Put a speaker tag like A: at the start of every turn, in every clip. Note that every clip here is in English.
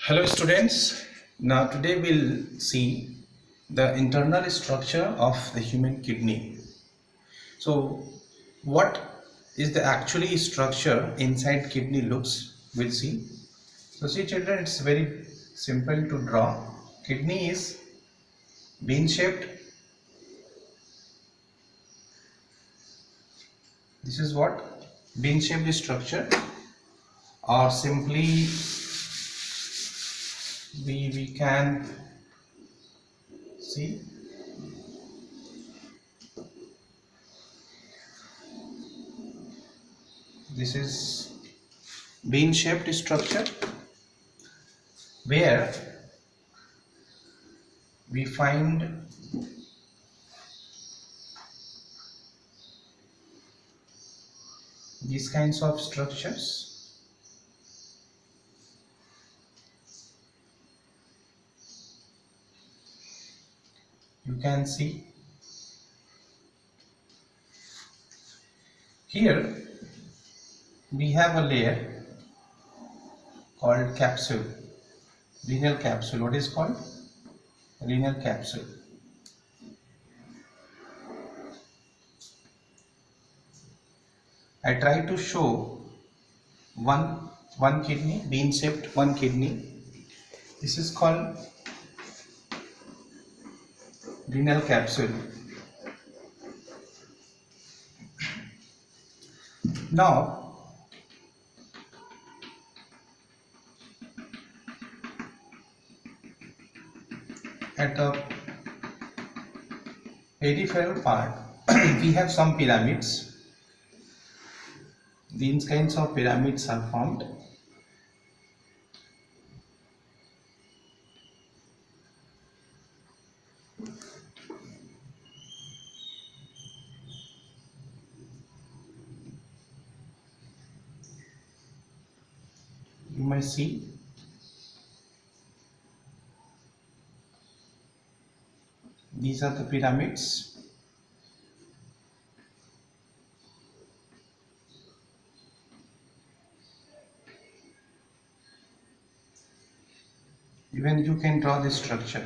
A: Hello students, now today we'll see the internal structure of the human kidney. So what is the actually structure inside kidney looks, we'll see. So see children, it's very simple to draw. Kidney is bean shaped. This is what bean shaped structure, or simply we can see this is bean shaped structure where we find these kinds of structures. You can see here we have a layer called capsule, renal capsule. What is called? Renal capsule. I try to show one kidney, bean shaped one kidney. This is called renal capsule. Now at the peripheral part we have some pyramids. These kinds of pyramids are formed. You may see these are the pyramids. Even you can draw this structure.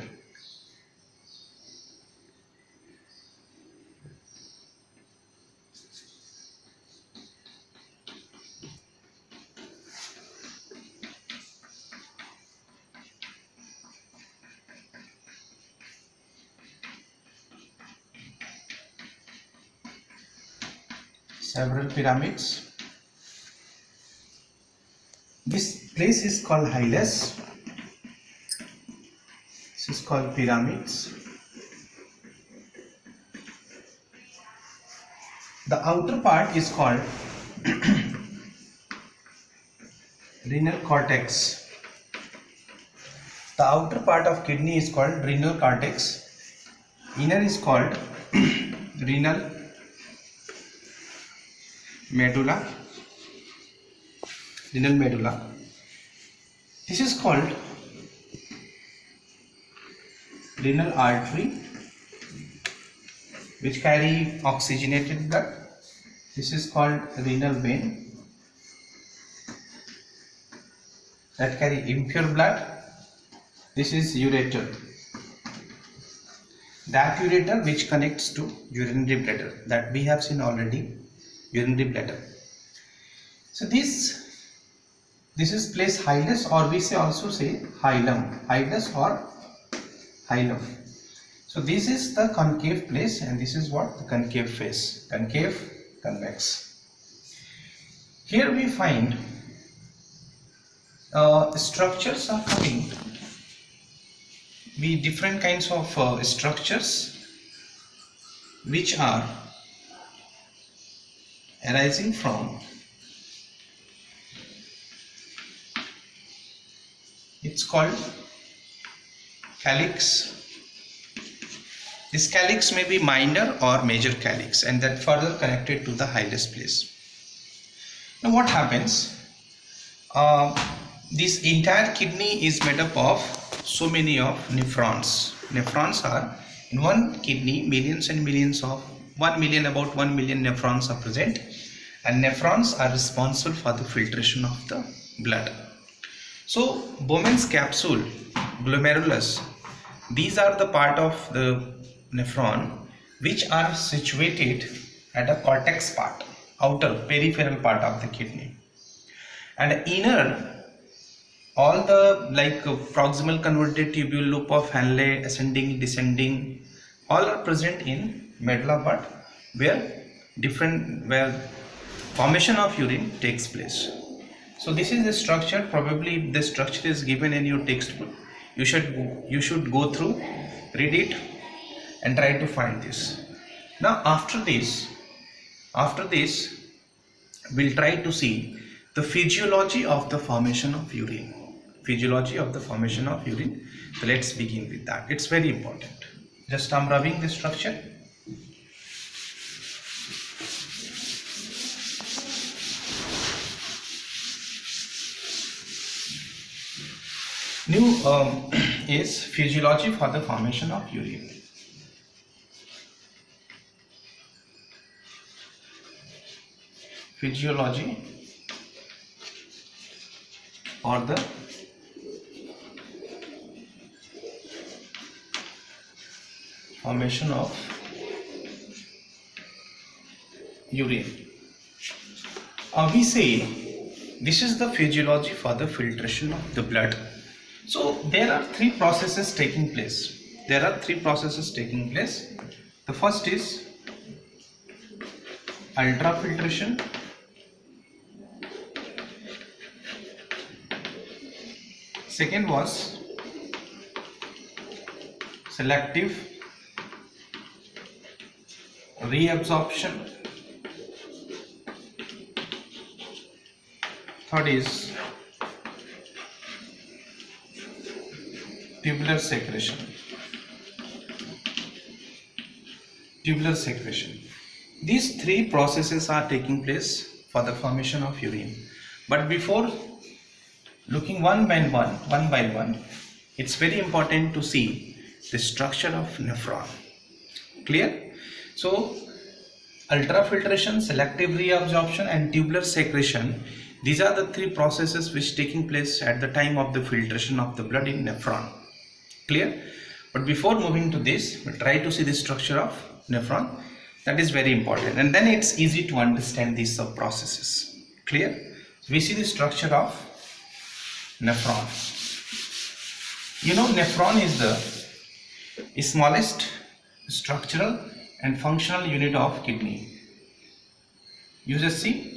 A: Several pyramids. This place is called hilus. This is called pyramids. The outer part is called renal cortex. The outer part of kidney is called renal cortex. Inner is called renal medulla. Renal medulla. This is called renal artery, which carry oxygenated blood. This is called renal vein, that carry impure blood. This is ureter. That ureter which connects to urinary bladder, that we have seen already, urinary bladder. So this is place hilus, or we also say hilum, hilus or hilum. So this is the concave place, and this is what the concave face, concave, convex. Here we find structures are coming. We different kinds of structures which are arising from, it's called calyx. This calyx may be minor or major calyx, and that further connected to the hilus place. Now what happens? This entire kidney is made up of so many of nephrons. Nephrons are in one kidney, millions and millions of 1 million, about 1 million nephrons are present, and nephrons are responsible for the filtration of the blood. So Bowman's capsule, glomerulus, these are the part of the nephron which are situated at the cortex part, outer peripheral part of the kidney, and inner all the proximal convoluted tubule, loop of Henle, ascending, descending, all are present in medulla, but where formation of urine takes place. So this is the structure. Probably the structure is given in your textbook. You should go through, read it, and try to find this. Now after this we'll try to see the physiology of the formation of urine. So let's begin with that. It's very important. Just I'm rubbing the structure. New is physiology for the formation of urine. Physiology for the formation of urine. We say this is the physiology for the filtration of the blood. So there are three processes taking place. The first is ultrafiltration. Second was selective reabsorption. Third is tubular secretion. These three processes are taking place for the formation of urine. But before looking one by one, it's very important to see the structure of nephron. Clear? So ultrafiltration, selective reabsorption, and tubular secretion, these are the three processes which taking place at the time of the filtration of the blood in nephron. Clear? But before moving to this, we'll try to see the structure of nephron. That is very important, and then it's easy to understand these sub processes. Clear? We see the structure of nephron. You know, nephron is the smallest structural and functional unit of kidney. You just see.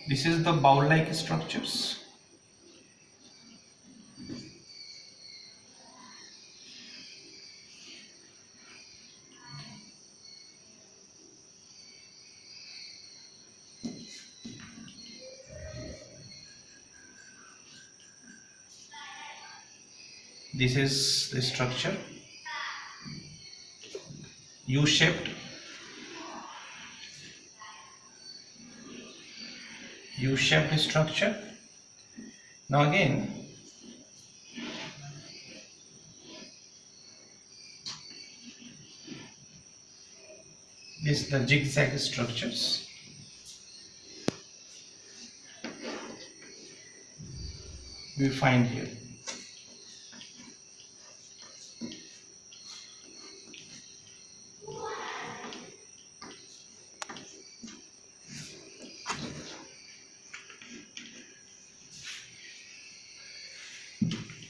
A: This is the bowl-like structures. This is the structure, U-shaped. U-shaped structure. Now again, this is the zigzag structures. We find here.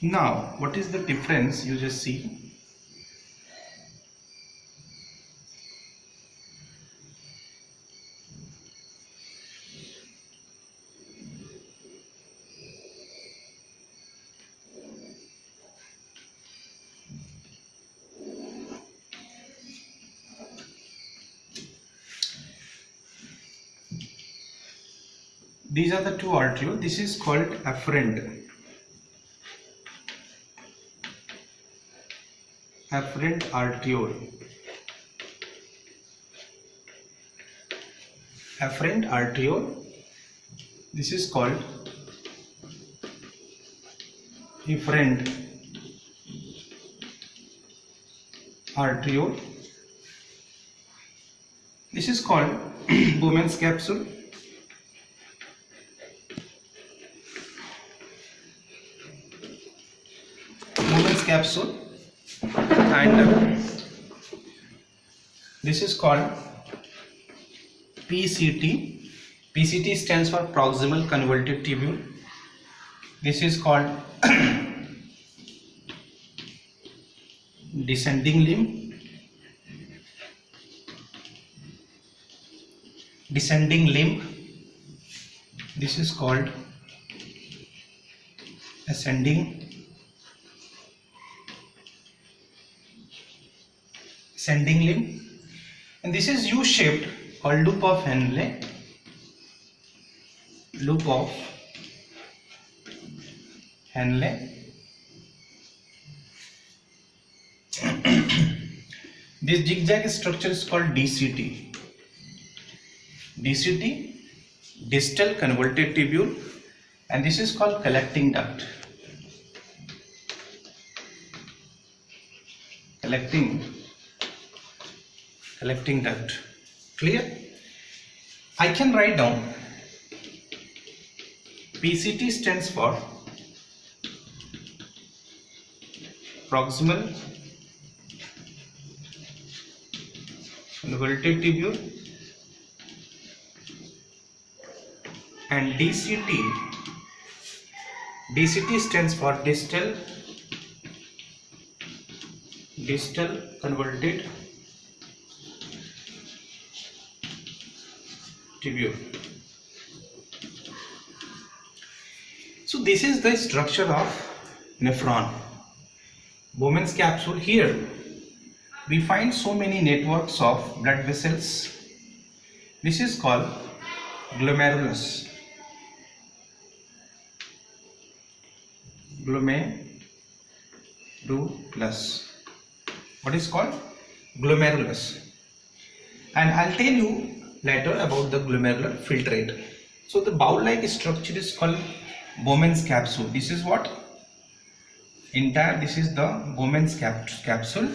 A: Now, what is the difference? You just see. These are the two arterioles. This is called afferent. Afferent arteriole. Afferent arteriole. This is called efferent arteriole. This is called Bowman's capsule. Bowman's capsule, and this is called PCT. PCT stands for proximal convoluted tubule. This is called descending limb. Descending limb. This is called ascending limb, and this is U-shaped called loop of Henle. Loop of Henle. This zigzag structure is called DCT. DCT, distal convoluted tubule, and this is called collecting duct. Collecting duct. Clear? I can write down PCT stands for proximal convoluted tubule, and DCT stands for distal convoluted tubule. So this is the structure of nephron. Bowman's capsule. Here we find so many networks of blood vessels. This is called glomerulus. What is called glomerulus, and I'll tell you later about the glomerular filtrate. So the bowl-like structure is called Bowman's capsule. This is what this is the Bowman's capsule.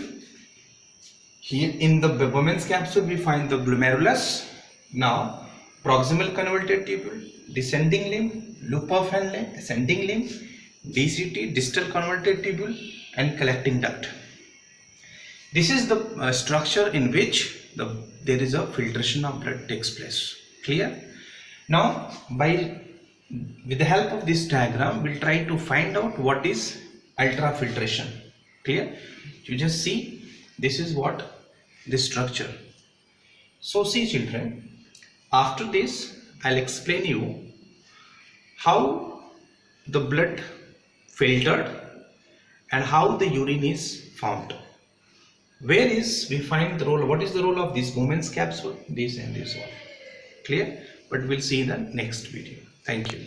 A: Here in the Bowman's capsule we find the glomerulus, now proximal convoluted tubule, descending limb, loop of Henle, ascending limb, DCT, distal convoluted tubule, and collecting duct. This is the structure in which there is a filtration of blood takes place. Clear? Now with the help of this diagram we'll try to find out what is ultrafiltration. Clear? You just see, this is what this structure. So see children, after this I'll explain you how the blood filtered and how the urine is formed. Where is we find the role, what is the role of this Bowman's capsule, this and this one. Clear? But we'll see in the next video. Thank you.